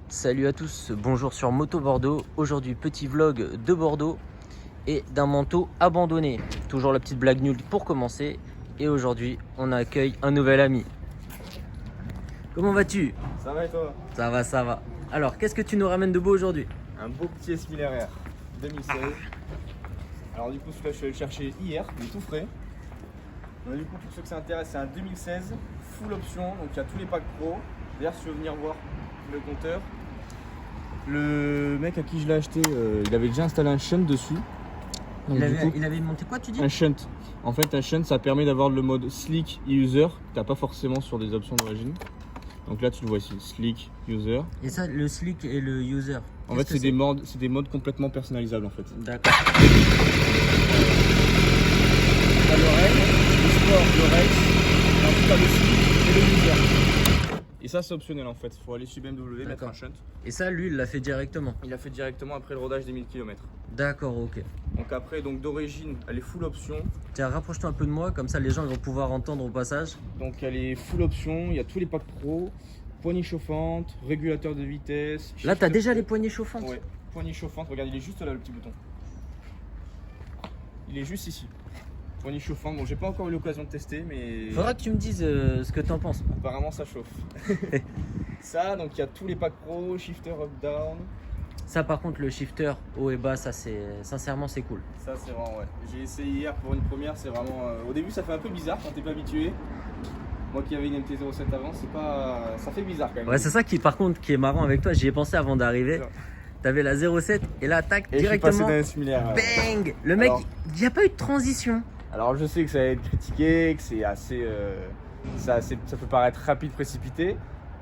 Salut à tous, bonjour sur Moto Bordeaux. Aujourd'hui petit vlog de Bordeaux et d'un manteau abandonné. Toujours la petite blague nulle pour commencer. Et aujourd'hui on accueille un nouvel ami. Comment vas-tu? Ça va et toi? Ça va, ça va. Alors qu'est-ce que tu nous ramènes de beau aujourd'hui? Un beau petit S1000 RR 2016. Alors du coup celui-là je suis allé le chercher hier, il est tout frais. Donc, du coup pour ceux que ça intéresse, c'est un 2016 full option, donc il y a tous les packs pro. D'ailleurs si tu veux venir voir le compteur, le mec à qui je l'ai acheté, il avait déjà installé un shunt dessus. Donc, Il avait monté quoi tu dis? un shunt. En fait un shunt ça permet d'avoir le mode Slick User que tu n'as pas forcément sur des options d'origine. Donc là tu le vois ici, Slick User. Et ça, le slick et le user. En fait c'est des modes complètement personnalisables en fait. D'accord. T'as l'oreille, le sport, le race, et ensuite t'as le slick et le user. Et ça c'est optionnel en fait, il faut aller sur BMW, mettre un shunt. Et ça lui il l'a fait directement. Il a fait directement après le rodage des 1000 km. D'accord, ok. Donc après, donc d'origine, elle est full option. Tiens, rapproche-toi un peu de moi, comme ça les gens ils vont pouvoir entendre au passage. Donc elle est full option, il y a tous les packs pro, poignée chauffante, régulateur de vitesse. Là t'as shift- déjà les poignées chauffantes? Ouais, poignée chauffante, regarde il est juste là le petit bouton. Il est juste ici. Poignée chauffante, bon j'ai pas encore eu l'occasion de tester mais Faudra que tu me dises ce que t'en penses. apparemment ça chauffe. Ça, donc il y a tous les packs pro, shifter up down. Ça par contre le shifter haut et bas, ça c'est sincèrement c'est cool. Ça c'est vraiment ouais. J'ai essayé hier pour une première, c'est vraiment. Au début ça fait un peu bizarre quand t'es pas habitué. Moi qui avais une MT-07 avant, c'est pas. Ça fait bizarre quand même. Ouais, c'est ça qui par contre qui est marrant avec toi, j'y ai pensé avant d'arriver. T'avais la 07 et là tac Et directement je suis passé d'un S1000 bang. Le mec, Alors- il n'y a pas eu de transition. Alors je sais que ça va être critiqué, que c'est assez, ça peut paraître rapide, précipité.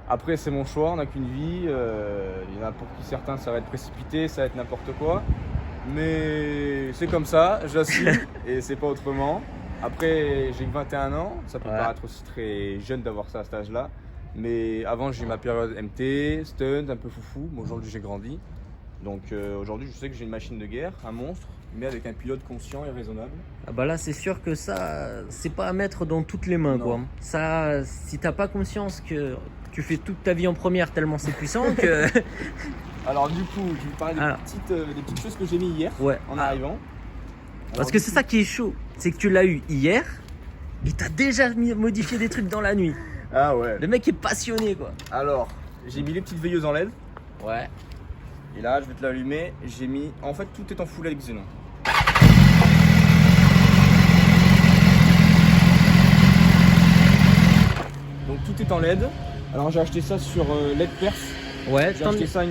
Après c'est mon choix, on n'a qu'une vie. Il y en a pour qui certains ça va être précipité, ça va être n'importe quoi. Mais c'est comme ça, j'assume et c'est pas autrement. Après j'ai que 21 ans, ça peut Ouais. paraître aussi très jeune d'avoir ça à cet âge-là. Mais avant j'ai eu ma période MT, stunt, un peu foufou. Bon, aujourd'hui j'ai grandi. Donc aujourd'hui je sais que j'ai une machine de guerre, un monstre, mais avec un pilote conscient et raisonnable. Ah bah là c'est sûr que ça c'est pas à mettre dans toutes les mains Non. quoi. Ça si t'as pas conscience que tu fais toute ta vie en première tellement c'est puissant que Alors du coup, je vais vous parler Alors. des petites choses que j'ai mis hier ouais. en Ah, arrivant. parce Alors, que du c'est coup- ça qui est chaud, c'est que tu l'as eu hier et t'as déjà modifié des trucs dans la nuit. Ah ouais. Le mec est passionné quoi. Alors, j'ai mis les petites veilleuses en LED. Ouais. Et là, je vais te l'allumer. J'ai mis. En fait, tout est en full avec Xenon. Donc tout est en LED. Alors j'ai acheté ça sur LED Perf. Ouais, J'ai acheté ça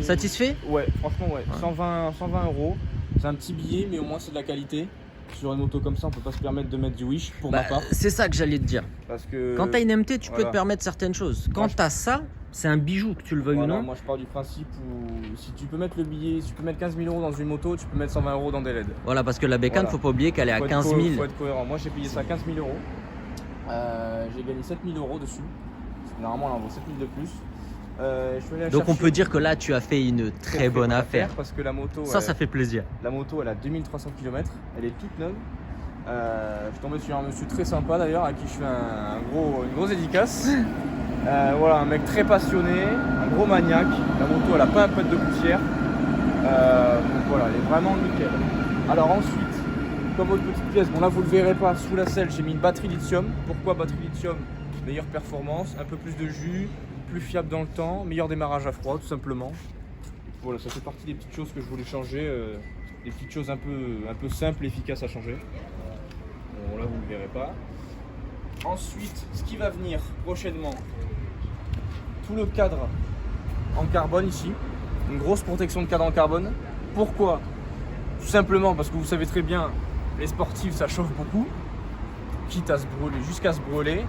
satisfait? Ouais, franchement ouais. 120 euros. C'est un petit billet, mais au moins c'est de la qualité. Sur une moto comme ça, on peut pas se permettre de mettre du Wish pour ma part. C'est ça que j'allais te dire. Parce que. Quand t'as une MT, tu peux voilà. te permettre certaines choses. Quand Moi, je- t'as ça, c'est un bijou, que tu le veuilles Voilà, ou non. moi je pars du principe où si tu peux mettre le billet, si tu peux mettre 15 000 euros dans une moto, tu peux mettre 120 euros dans des LED. Voilà, parce que la bécane, Voilà. faut pas oublier qu'elle est à Faut être 15 000. Faut être cohérent. Moi j'ai payé ça 15 000 euros. J'ai gagné 7 000 euros dessus. Normalement elle en vaut 7 000 de plus. Je suis allé la Donc on chercher. peut dire que là, tu as fait une très bonne affaire. Parce que la moto, Ça fait plaisir. la moto elle a 2300 km, elle est toute neuve. Je suis tombé sur un monsieur très sympa d'ailleurs à qui je fais une grosse dédicace. Voilà, un mec très passionné, un gros maniaque. La moto elle a pas un pet de poussière. Donc voilà, elle est vraiment nickel. Alors ensuite, comme autre petite pièce, bon là vous le verrez pas, sous la selle j'ai mis une batterie lithium. Pourquoi batterie lithium? Meilleure performance, un peu plus de jus, plus fiable dans le temps, meilleur démarrage à froid tout simplement. Voilà, ça fait partie des petites choses que je voulais changer, des petites choses un peu simples et efficaces à changer. Bon là vous ne le verrez pas. Ensuite, ce qui va venir prochainement, tout le cadre en carbone ici, une grosse protection de cadre en carbone. Pourquoi? Tout simplement parce que vous savez très bien, les sportifs ça chauffe beaucoup, quitte à se brûler, jusqu'à se brûler.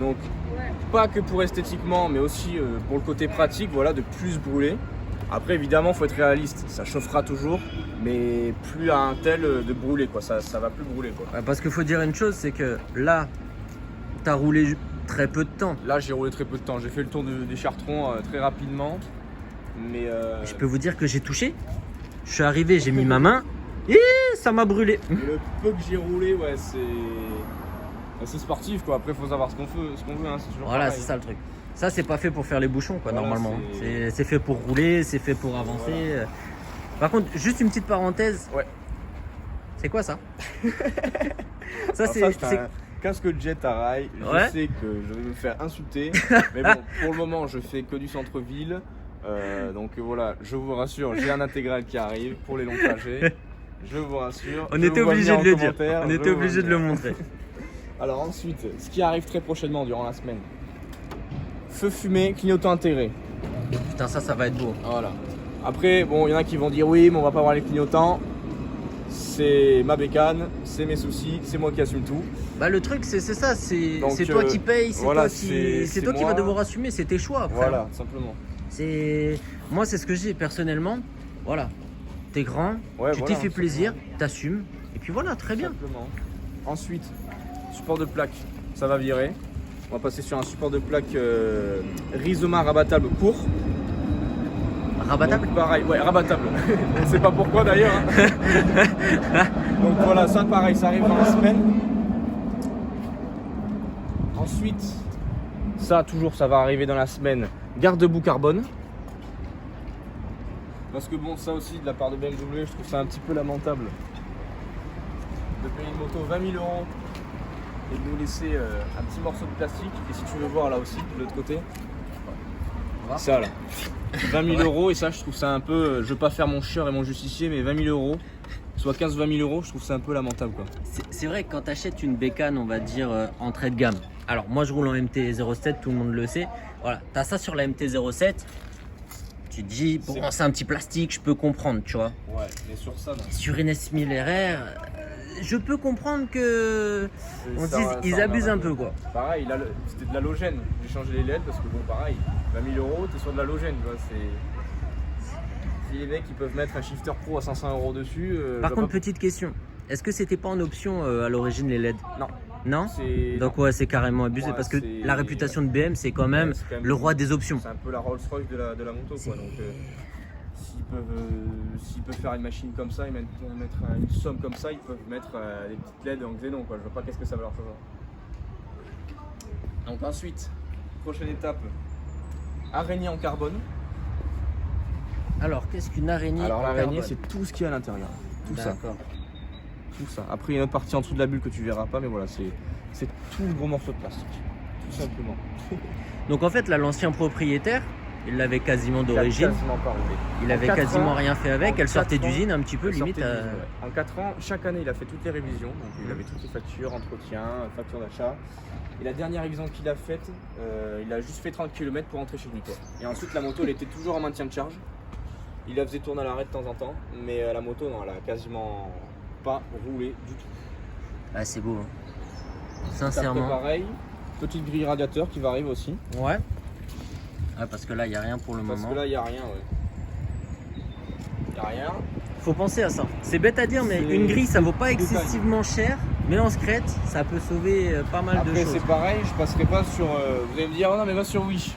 Donc pas que pour esthétiquement, mais aussi pour le côté pratique, voilà, de plus brûler. Après évidemment il faut être réaliste, ça chauffera toujours, mais plus à un tel de brûler quoi, ça va plus brûler quoi. Ouais, parce qu'il faut dire une chose, c'est que là, t'as roulé très peu de temps. Là j'ai roulé très peu de temps, j'ai fait le tour des Chartrons très rapidement, mais Je peux vous dire que j'ai touché. Je suis arrivé, j'ai mis ma main et ça m'a brûlé. et le peu que j'ai roulé, ouais c'est sportif quoi. Après faut savoir ce qu'on veut, hein, c'est toujours Voilà, pareil. c'est ça le truc. Ça, c'est pas fait pour faire les bouchons, quoi, Voilà, normalement. c'est- C'est fait pour rouler, c'est fait pour avancer. Voilà. Par contre, juste une petite parenthèse. Ouais. C'est quoi ça? Ça, Alors c'est un casque jet à rail. Ouais. Je sais que je vais me faire insulter, mais bon, pour le moment, je fais que du centre-ville. Donc voilà, je vous rassure, j'ai un intégral qui arrive pour les longs trajets. Je vous rassure. On Je était vous vois obligé venir de le en dire. commentaire, On je était vous obligé vois de le venir. montrer. Alors ensuite, ce qui arrive très prochainement durant la semaine, feu fumé, clignotant intégré. Putain, ça va être beau. Voilà. Après, bon, il y en a qui vont dire oui, mais on va pas avoir les clignotants. C'est ma bécane, c'est mes soucis, c'est moi qui assume tout. Bah, le truc, c'est ça. C'est Donc, toi qui paye, c'est voilà, toi qui, c'est toi qui moi. vas devoir assumer. C'est tes choix. Frère. Voilà, simplement. Moi, c'est ce que je dis personnellement. Voilà. T'es grand, Ouais, tu voilà, t'y fais plaisir, t'assumes. Et puis voilà, très bien. Simplement. Ensuite, support de plaque, ça va virer. On va passer sur un support de plaque Rizoma rabattable court. Rabattable. Donc, pareil, ouais, rabattable. On ne sait pas pourquoi d'ailleurs. Hein. Donc voilà, ça pareil, ça arrive dans la semaine. Ensuite, ça toujours, ça va arriver dans la semaine. Garde-boue carbone. Parce que bon, ça aussi, de la part de BMW, je trouve ça un petit peu lamentable. De payer une moto 20 000 euros et de nous laisser un petit morceau de plastique. Et si tu veux voir là aussi, de l'autre côté, voir. ça là. 20 000 euros, et ça, je trouve ça un peu. Je veux pas faire mon chieur et mon justicier, mais 20 000 euros, soit 15-20 000 euros, je trouve ça un peu lamentable quoi. C'est vrai que quand tu achètes une bécane, on va dire entrée de gamme. Alors, moi, je roule en MT-07, tout le monde le sait. Voilà, tu as ça sur la MT-07. Tu te dis, bon, c'est un petit plastique, je peux comprendre, tu vois. Ouais, mais sur ça, non. Sur une S1000 RR, je peux comprendre que ils abusent un peu, quoi. Pareil, c'était de l'halogène. J'ai changé les LED parce que bon, pareil, 20 000 euros, t'es sur de l'halogène, tu vois. Si les mecs ils peuvent mettre un shifter pro à 500 euros dessus. Par contre, petite question, est-ce que c'était pas en option à l'origine les LED? Non. Non. Donc ouais, c'est carrément abusé parce que la réputation de BM, c'est quand même le roi des options. C'est un peu la Rolls-Royce de la moto, quoi. Donc s'ils peuvent faire une machine comme ça, ils mettre une somme comme ça, ils peuvent mettre des petites LED en xénon, quoi. Je vois pas qu'est-ce que ça va leur faire. Donc ensuite, prochaine étape, araignée en carbone. Alors, qu'est-ce qu'une araignée? Alors en l'araignée, carbone? c'est tout ce qu'il y a à l'intérieur. Tout ça. D'accord. Tout ça. Après, il y a une autre partie en dessous de la bulle que tu verras pas, mais voilà, c'est tout le gros morceau de plastique. Tout simplement. Donc en fait, là, l'ancien propriétaire, il l'avait quasiment d'origine. Quasiment pas roulé. Il avait quasiment rien fait avec. Elle sortait d'usine un petit peu, Elle limite. sortait d'usine, ouais. En 4 ans, chaque année, il a fait toutes les révisions. Donc, il avait toutes les factures, entretien, facture d'achat. Et la dernière révision qu'il a faite, il a juste fait 30 km pour rentrer chez lui, quoi. Et ensuite, la moto, elle était toujours en maintien de charge. Il la faisait tourner à l'arrêt de temps en temps. Mais la moto, non, elle a quasiment pas roulé du tout. Ah, c'est beau. Sincèrement. Pareil, petite grille radiateur qui va arriver aussi. Ouais. Ouais, parce que là, il n'y a rien pour le moment. Parce que là, il n'y a rien, ouais. Il n'y a rien. Faut penser à ça. C'est bête à dire, mais une grille, ça vaut pas excessivement cher. Mais en secrète, ça peut sauver pas mal de choses. Après, c'est pareil, je passerai pas sur. Vous allez me dire, oh non, mais va sur Wish.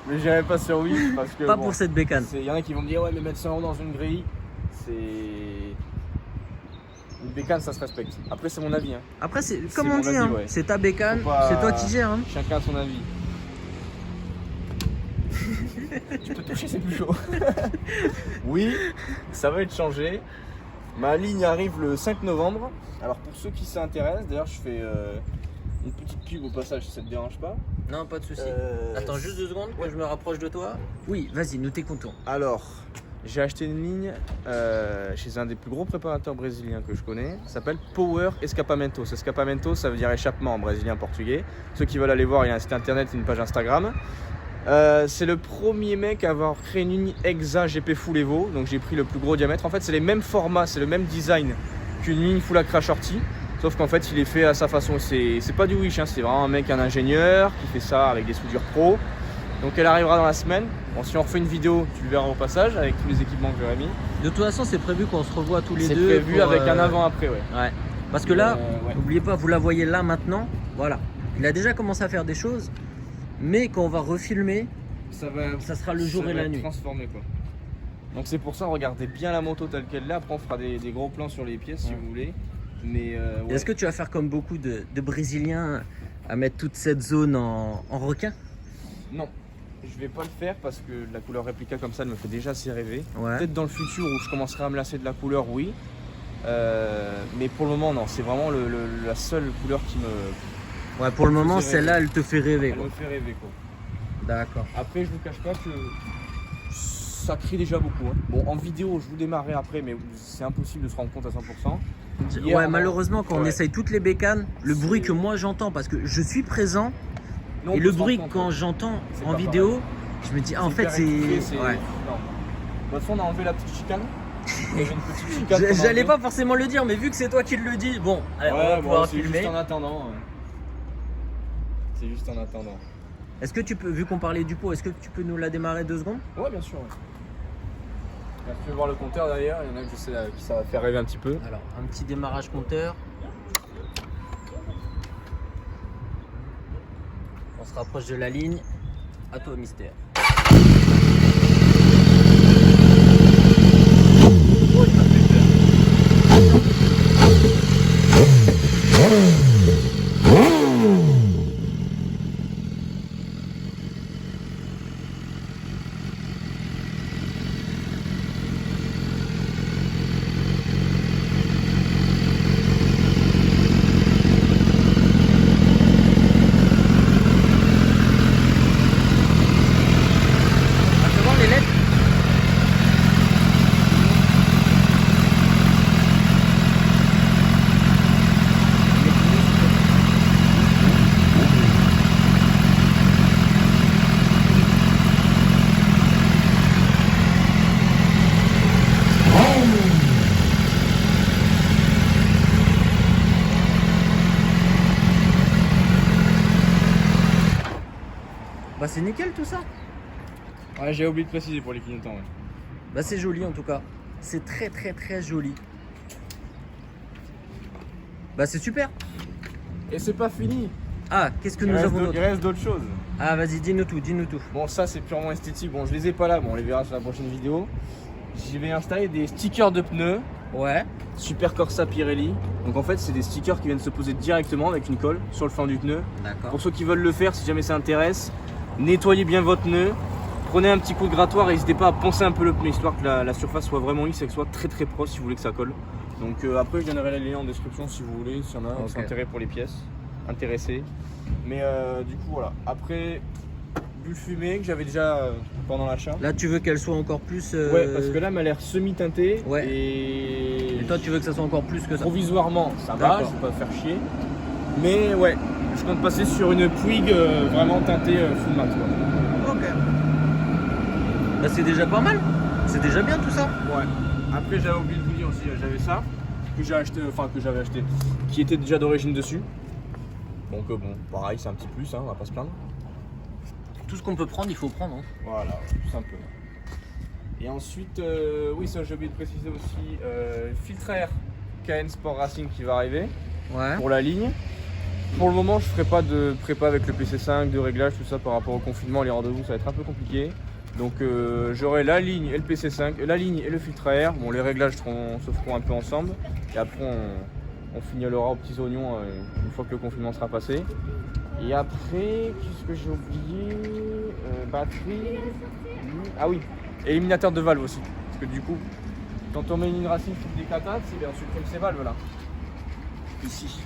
Mais j'irai pas sur Wish parce que. Pas bon, pour cette bécane. Il y en a qui vont me dire, ouais, mais mettre 100 € dans une grille, c'est. Une bécane, ça se respecte. Après, c'est mon avis. Hein. Après, c'est comme on dit, hein, ouais. C'est ta bécane, c'est toi qui gères. Hein. Chacun a son avis. Tu peux toucher, c'est plus chaud. Oui, ça va être changé. Ma ligne arrive le 5 novembre. Alors pour ceux qui s'intéressent, d'ailleurs je fais une petite pub au passage si ça te dérange pas. Non, pas de souci. Attends juste 2 secondes que je me rapproche de toi. Oui, vas-y, nous t'écoutons. Alors, j'ai acheté une ligne chez un des plus gros préparateurs brésiliens que je connais. Ça s'appelle Power Escapamentos. Escapamentos, ça veut dire échappement en brésilien portugais. Ceux qui veulent aller voir, il y a un site internet et une page Instagram. C'est le premier mec à avoir créé une ligne Exa GP Full Evo, donc j'ai pris le plus gros diamètre. En fait, c'est les mêmes formats, c'est le même design qu'une ligne Full Acra Shorty, sauf qu'en fait, il est fait à sa façon. C'est pas du Wish, hein, c'est vraiment un mec, un ingénieur qui fait ça avec des soudures pro. Donc elle arrivera dans la semaine. Bon, si on refait une vidéo, tu le verras au passage avec tous les équipements que j'aurais mis. De toute façon, c'est prévu qu'on se revoie tous les deux. C'est prévu avec un avant-après, ouais. Ouais. Parce que là, n'oubliez pas, vous la voyez là maintenant. Voilà. Il a déjà commencé à faire des choses. Mais quand on va refilmer, ça sera le jour et la nuit. Transformé, quoi. Donc c'est pour ça, regardez bien la moto telle qu'elle est. Après on fera des gros plans sur les pièces si vous voulez. Mais ouais. Est-ce que tu vas faire comme beaucoup de Brésiliens à mettre toute cette zone en requin? Non. je vais pas le faire parce que la couleur réplica comme ça elle me fait déjà assez rêver. Ouais. Peut-être dans le futur où je commencerai à me lasser de la couleur, oui. Mais pour le moment, non. C'est vraiment la seule couleur qui me... Ouais, pour le moment, fait rêver. celle-là, elle te fait rêver. Elle Quoi. me fait rêver, quoi. D'accord. Après, je vous cache pas que ça crie déjà beaucoup. Hein. Bon, en vidéo, je vous démarrerai après, mais c'est impossible de se rendre compte à 100%. Hier, Ouais, malheureusement, quand on ouais. essaye toutes les bécanes, le bruit que moi j'entends, parce que je suis présent, Nous, on et peut le se rendre bruit compte, quand ouais. j'entends C'est en pas vidéo, je me dis, ah, en fait, hyper c'est. étouffé, Ouais. Non. De toute façon, on a enlevé la petite chicane. Il y avait une petite chicane. qu'on a J'allais enlevée. pas forcément le dire, mais vu que c'est toi qui le dis, bon, allez, on va Ouais, pouvoir bon, c'est filmer. juste en attendant. C'est juste en attendant. Est-ce que tu peux, vu qu'on parlait du pot, est-ce que tu peux nous la démarrer 2 secondes? Ouais, bien sûr. Ouais. Là, tu peux voir le compteur derrière, il y en a que je sais qui ça va faire rêver un petit peu. Alors, un petit démarrage compteur. On se rapproche de la ligne. À toi, Mystère. On va voir les lettres. Bah c'est nickel tout ça. Ouais, j'ai oublié de préciser pour les clignotants. Ouais. Bah c'est joli en tout cas. C'est très très très joli. Bah c'est super. Et c'est pas fini. Ah, qu'est-ce que Il nous reste avons d'autres- d'autre? Il reste d'autres choses. Ah vas-y, dis-nous tout, dis-nous tout. Bon, ça c'est purement esthétique. Bon, je les ai pas là, bon, on les verra sur la prochaine vidéo. J'y vais installer des stickers de pneus. Ouais. Super Corsa Pirelli. Donc en fait, c'est des stickers qui viennent se poser directement avec une colle sur le flanc du pneu. D'accord. Pour ceux qui veulent le faire, si jamais ça intéresse, nettoyez bien votre pneu. Prenez un petit coup de grattoir et n'hésitez pas à poncer un peu le pneu histoire que la surface soit vraiment lisse et que ce soit très très proche si vous voulez que ça colle. Donc après, je donnerai les liens en description si vous voulez, s'il y en a qui sont Ok. intéressés pour les pièces, intéressés. Mais du coup, voilà. Après, bulle fumée que j'avais déjà pendant l'achat. Là tu veux qu'elle soit encore plus. Ouais, parce que là, elle m'a l'air semi-teintée. Ouais. Et Et toi tu veux que ça soit encore plus que ça? provisoirement, ça va, je D'accord. vais pas faire chier. Mais ouais, je compte passer sur une Puig vraiment teintée full mat. Quoi. Ok. Bah c'est déjà pas mal. C'est déjà bien tout ça. Ouais. Après, j'avais oublié de vous dire aussi, j'avais ça que j'ai acheté, enfin que j'avais acheté, qui était déjà d'origine dessus. Donc bon, pareil, c'est un petit plus, hein, on va pas se plaindre. Tout ce qu'on peut prendre, il faut prendre. Hein. Voilà, tout simplement. Et ensuite, oui, ça j'ai oublié de préciser aussi, filtre à air KN Sport Racing qui va arriver Ouais. pour la ligne. Pour le moment, je ferai pas de prépa avec le PC5, de réglage, tout ça par rapport au confinement, les rendez-vous, ça va être un peu compliqué. Donc j'aurai la ligne et le PC5, la ligne et le filtre à air. Bon, les réglages se feront un peu ensemble. Et après, on fignolera aux petits oignons une fois que le confinement sera passé. Et après, qu'est-ce que j'ai oublié? Batterie. Ah oui, éliminateur de valve aussi. Parce que du coup, quand on met une ligne racine sur des catates, c'est bien, on supprime ces valves là. Ici.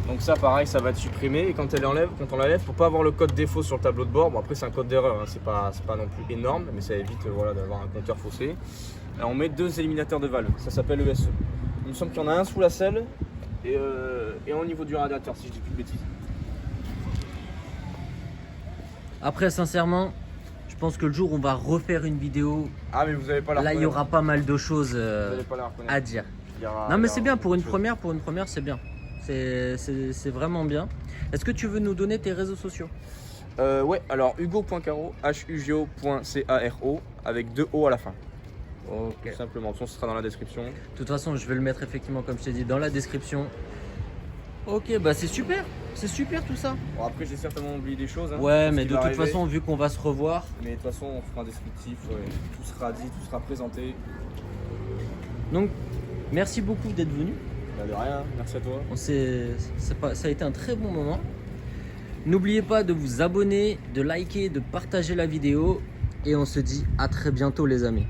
Donc ça pareil, ça va être supprimé et quand on l'enlève, pour pas avoir le code défaut sur le tableau de bord, bon après c'est un code d'erreur, hein, c'est pas non plus énorme, mais ça évite voilà, d'avoir un compteur faussé. Là, on met 2 éliminateurs de valve, ça s'appelle ESE. Il me semble qu'il y en a un sous la selle et au niveau du radiateur si je dis plus de bêtises. Après sincèrement, je pense que le jour où on va refaire une vidéo, Ah mais vous avez pas la là il y reconnaître. aura pas mal de choses Vous allez pas la reconnaître. à dire. Il y aura- Non il mais y c'est aura bien pour une beaucoup de choses. première c'est bien. C'est vraiment bien. Est-ce que tu veux nous donner tes réseaux sociaux? Ouais, alors hugo.caro, hugo.caro avec 2 O à la fin. Ok. Tout simplement, ce sera dans la description. De toute façon, je vais le mettre effectivement, comme je t'ai dit, dans la description. Ok, bah c'est super tout ça. Bon après j'ai certainement oublié des choses. Hein, Ouais, parce mais qu'il de va toute arriver. façon, vu qu'on va se revoir, Mais de toute façon, on fera un descriptif, tout sera dit, tout sera présenté. donc merci beaucoup d'être venu. Bah de rien, merci à toi. Ça a été un très bon moment. N'oubliez pas de vous abonner, de liker, de partager la vidéo et on se dit à très bientôt les amis.